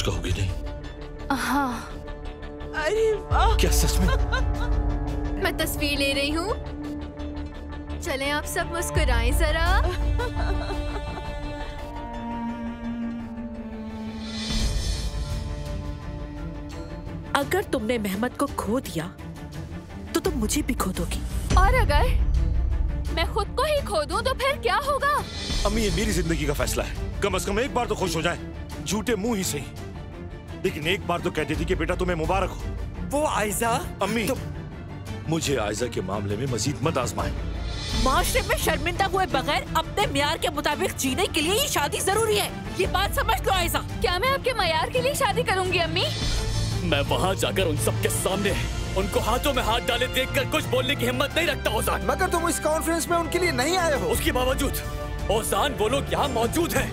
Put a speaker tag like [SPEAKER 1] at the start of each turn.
[SPEAKER 1] कहोगी नहीं?
[SPEAKER 2] हाँ।
[SPEAKER 3] अरे वाह!
[SPEAKER 1] क्या सच में?
[SPEAKER 2] मैं तस्वीर ले रही हूँ। चलें आप सब मुस्कुराएं जरा।
[SPEAKER 3] अगर तुमने मेहमत को खो दिया तो तुम मुझे भी खो दोगी।
[SPEAKER 2] और अगर मैं खुद को ही खो दूं तो फिर क्या होगा?
[SPEAKER 1] अम्मी, ये मेरी जिंदगी का फैसला है। कम से कम एक बार तो खुश हो जाए, झूठे मुंह ही सही, लेकिन एक बार तो कह देती कि बेटा तुम्हें मुबारक हो।
[SPEAKER 4] वो आयजा।
[SPEAKER 1] अम्मी, मुझे आयजा के मामले में मजीद मत आजमाएं।
[SPEAKER 3] माशरे में शर्मिंदा हुए बगैर अपने म्यार के मुताबिक जीने के लिए ये शादी जरूरी है। ये बात समझ लो आयजा।
[SPEAKER 2] क्या मैं आपके मयार के लिए शादी करूंगी अम्मी?
[SPEAKER 5] मैं वहाँ जाकर उन सबके सामने उनको हाथों में हाथ डाले देखकर कुछ बोलने की हिम्मत नहीं रखता ओजान।
[SPEAKER 4] मगर तुम इस कॉन्फ्रेंस में उनके लिए नहीं आए हो।
[SPEAKER 5] उसके बावजूद ओजान वो लोग यहाँ मौजूद हैं।